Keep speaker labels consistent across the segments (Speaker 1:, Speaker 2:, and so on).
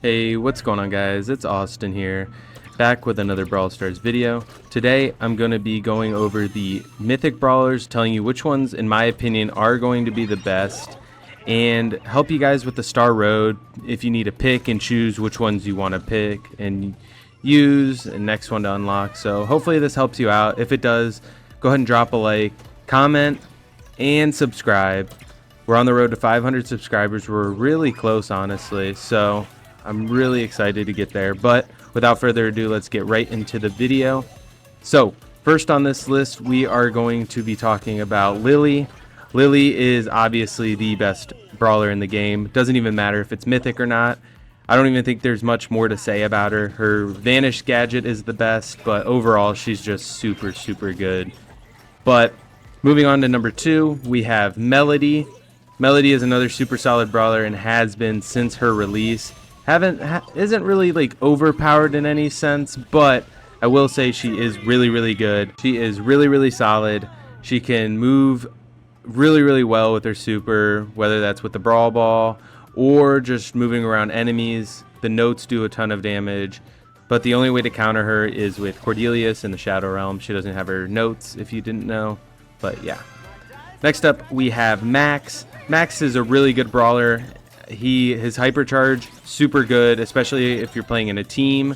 Speaker 1: Hey, what's going on guys? It's Austin here, back with another Brawl Stars video. Today I'm going to be going over the Mythic Brawlers, telling you which ones in my opinion are going to be the best, and help you guys with the Star Road if you need to pick and choose which ones you want to pick and use and next one to unlock. So hopefully this helps you out. If it does, go ahead and drop a like, comment, and subscribe. We're on the road to 500 subscribers. We're really close, honestly, so I'm really excited to get there. But without further ado, let's get right into the video. So first on this list, we are going to be talking about Lily. Lily is obviously the best brawler in the game. Doesn't even matter if it's mythic or not. I don't even think there's much more to say about her. Her vanish gadget is the best, but overall she's just super good. But moving on to number 2, we have Melody. Melody is another super solid brawler and has been since her release. Isn't really like overpowered in any sense, but I will say she is really good. She is really solid. She can move really well with her super, whether that's with the brawl ball or just moving around enemies. The notes do a ton of damage, but the only way to counter her is with Cordelius in the Shadow Realm. She doesn't have her notes, if you didn't know, but yeah. Next up we have Max. Max is a really good brawler. His hypercharge, super good, especially if you're playing in a team.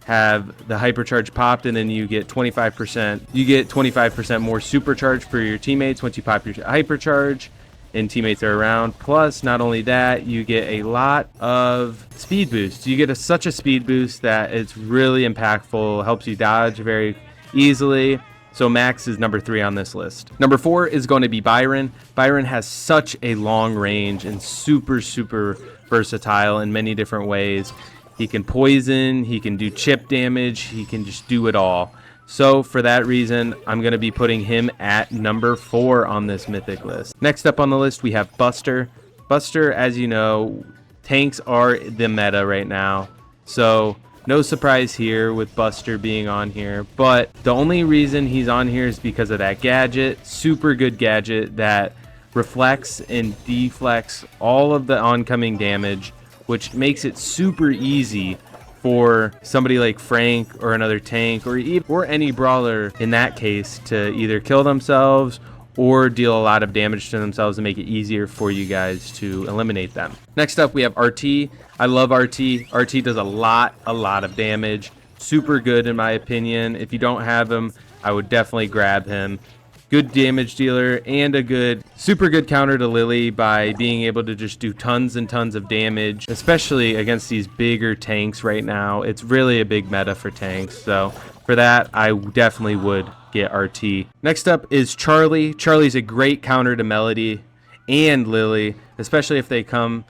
Speaker 1: Have the hypercharge popped and then you get 25%. You get 25% more supercharge for your teammates once you pop your hypercharge and teammates are around. Plus, not only that, you get a lot of speed boost. You get such a speed boost that it's really impactful, helps you dodge very easily. So Max is number 3 on this list. Number 4 is going to be Byron. Byron has such a long range and super versatile in many different ways. He can poison, he can do chip damage, he can just do it all. So for that reason, I'm going to be putting him at number 4 on this mythic list. Next up on the list, we have Buster. Buster, as you know, tanks are the meta right now. So no surprise here with Buster being on here, but the only reason he's on here is because of that gadget, super good gadget that reflects and deflects all of the oncoming damage, which makes it super easy for somebody like Frank or another tank or any brawler in that case to either kill themselves or deal a lot of damage to themselves and make it easier for you guys to eliminate them. Next up we have RT. I love RT. RT does a lot of damage. Super good in my opinion. If you don't have him, I would definitely grab him. Good damage dealer and a super good counter to Lily by being able to just do tons and tons of damage, especially against these bigger tanks right now. It's really a big meta for tanks, so for that I definitely would get RT. Next up is Charlie. Charlie's a great counter to Melody and Lily, especially if they come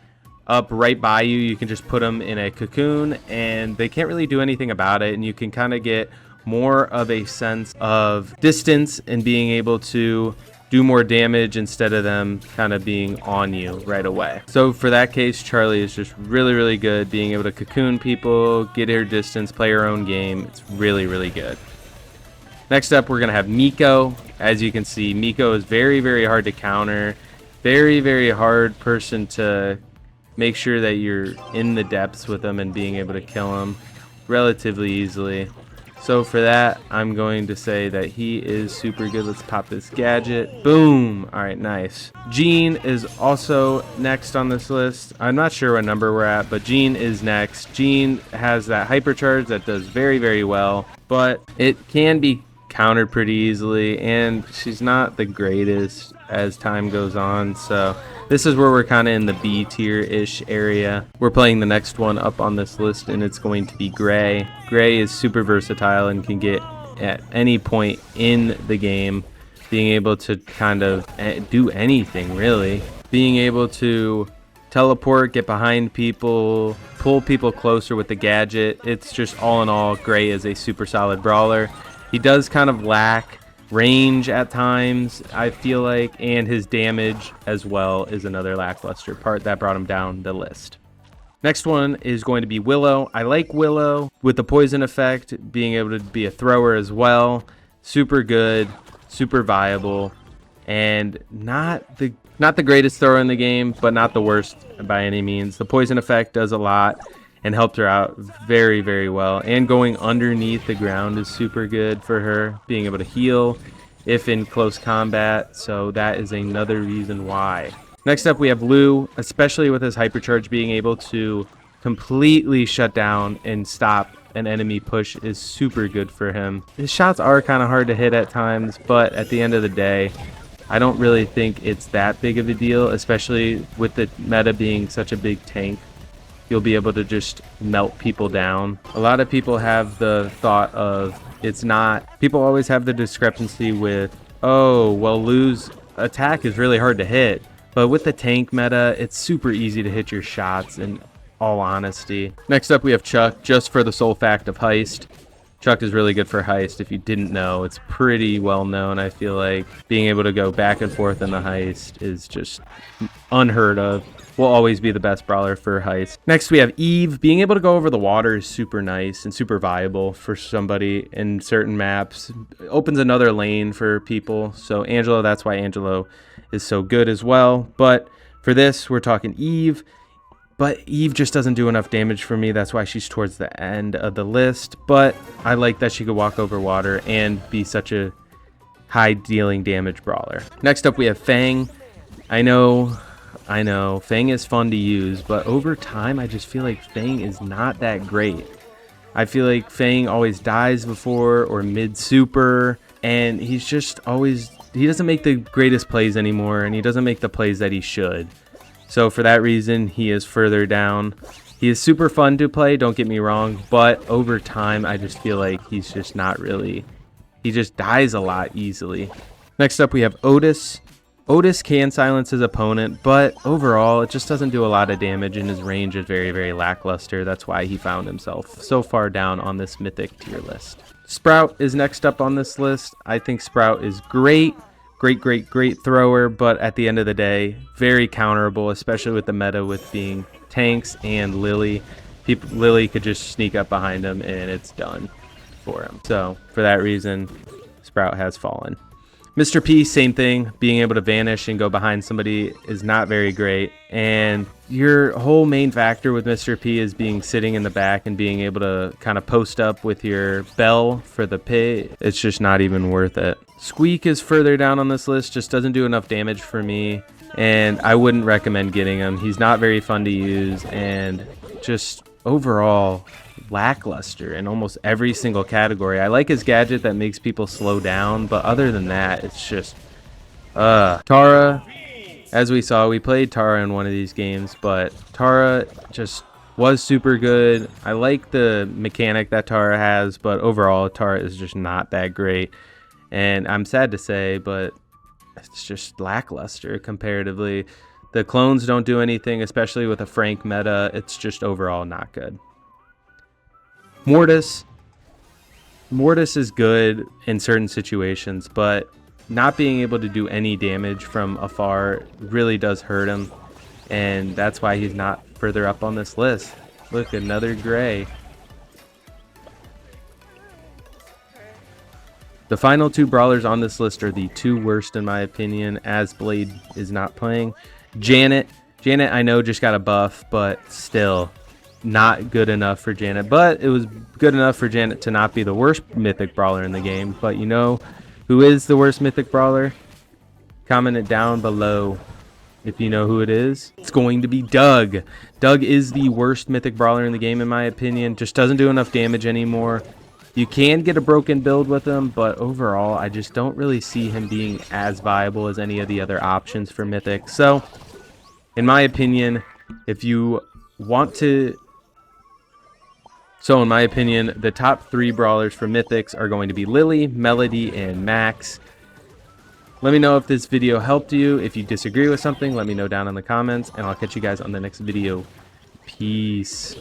Speaker 1: up right by you. You can just put them in a cocoon and they can't really do anything about it, and you can kind of get more of a sense of distance and being able to do more damage instead of them kind of being on you right away. So for that case, Charlie is just really good, being able to cocoon people, get her distance, play her own game. It's really good. Next up, we're gonna have Miko. As you can see, Miko is very hard to counter, very hard person to make sure that you're in the depths with them and being able to kill him relatively easily. So for that, I'm going to say that he is super good. Let's pop this gadget. Boom. All right, nice. Jean is also next on this list. I'm not sure what number we're at, but Jean is next. Jean has that hypercharge that does very well, but it can be countered pretty easily, and she's not the greatest as time goes on. So this is where we're kind of in the B tier-ish area. We're playing the next one up on this list, and it's going to be Gray. Gray is super versatile and can get at any point in the game, being able to kind of do anything really. Being able to teleport, get behind people, pull people closer with the gadget. It's just all in all, Gray is a super solid brawler. He does kind of lack range at times, I feel like, and his damage as well is another lackluster part that brought him down the list. Next one is going to be Willow. I like Willow with the poison effect, being able to be a thrower as well. Super good, super viable, and not the greatest thrower in the game, but not the worst by any means. The poison effect does a lot, and helped her out very, very well. And going underneath the ground is super good for her, being able to heal if in close combat. So that is another reason why. Next up, we have Lou, especially with his hypercharge, being able to completely shut down and stop an enemy push is super good for him. His shots are kind of hard to hit at times, but at the end of the day, I don't really think it's that big of a deal, especially with the meta being such a big tank. You'll be able to just melt people down. A lot of people have the thought of it's not, people always have the discrepancy with, oh, well, Lou's attack is really hard to hit. But with the tank meta, it's super easy to hit your shots in all honesty. Next up, we have Chuck, just for the sole fact of heist. Chuck is really good for heist. If you didn't know, it's pretty well known. I feel like being able to go back and forth in the heist is just unheard of. Will always be the best brawler for heist. Next, we have Eve. Being able to go over the water is super nice and super viable for somebody in certain maps. It opens another lane for people. So Angelo, that's why Angelo is so good as well. But for this, we're talking Eve. But Eve just doesn't do enough damage for me. That's why she's towards the end of the list. But I like that she could walk over water and be such a high dealing damage brawler. Next up, we have Fang. I know, Fang is fun to use, but over time, I just feel like Fang is not that great. I feel like Fang always dies before or mid-super, and he's just always, he doesn't make the greatest plays anymore, and he doesn't make the plays that he should. So for that reason, he is further down. He is super fun to play, don't get me wrong, but over time, I just feel like he's just not really, he just dies a lot easily. Next up, we have Otis. Otis can silence his opponent, but overall, it just doesn't do a lot of damage, and his range is very, very lackluster. That's why he found himself so far down on this Mythic tier list. Sprout is next up on this list. I think Sprout is great. Great thrower, but at the end of the day, very counterable, especially with the meta with being tanks and Lily. Lily could just sneak up behind him, and it's done for him. So for that reason, Sprout has fallen. Mr. P, same thing. Being able to vanish and go behind somebody is not very great. And your whole main factor with Mr. P is being sitting in the back and being able to kind of post up with your bell for the pit. It's just not even worth it. Squeak is further down on this list, just doesn't do enough damage for me. And I wouldn't recommend getting him. He's not very fun to use and just overall lackluster in almost every single category. I like his gadget that makes people slow down, but other than that, it's just Tara, as we saw, we played Tara in one of these games, but Tara just was super good. I like the mechanic that Tara has, but overall Tara is just not that great, and I'm sad to say, but it's just lackluster comparatively. The clones don't do anything, especially with a Frank meta. It's just overall not good. Mortis is good in certain situations, but not being able to do any damage from afar really does hurt him, and that's why he's not further up on this list. Look, another gray. The final two brawlers on this list are the two worst in my opinion, as Blade is not playing. Janet, I know, just got a buff, but still not good enough for Janet. But it was good enough for Janet to not be the worst Mythic brawler in the game. But you know who is the worst Mythic brawler? Comment it down below if you know who it is. It's going to be Doug. Doug is the worst Mythic brawler in the game in my opinion. Just doesn't do enough damage anymore. You can get a broken build with him, but overall, I just don't really see him being as viable as any of the other options for Mythic. So, in my opinion, if you want to... So, in my opinion, the top three brawlers for Mythics are going to be Lily, Melody, and Max. Let me know if this video helped you. If you disagree with something, let me know down in the comments, and I'll catch you guys on the next video. Peace.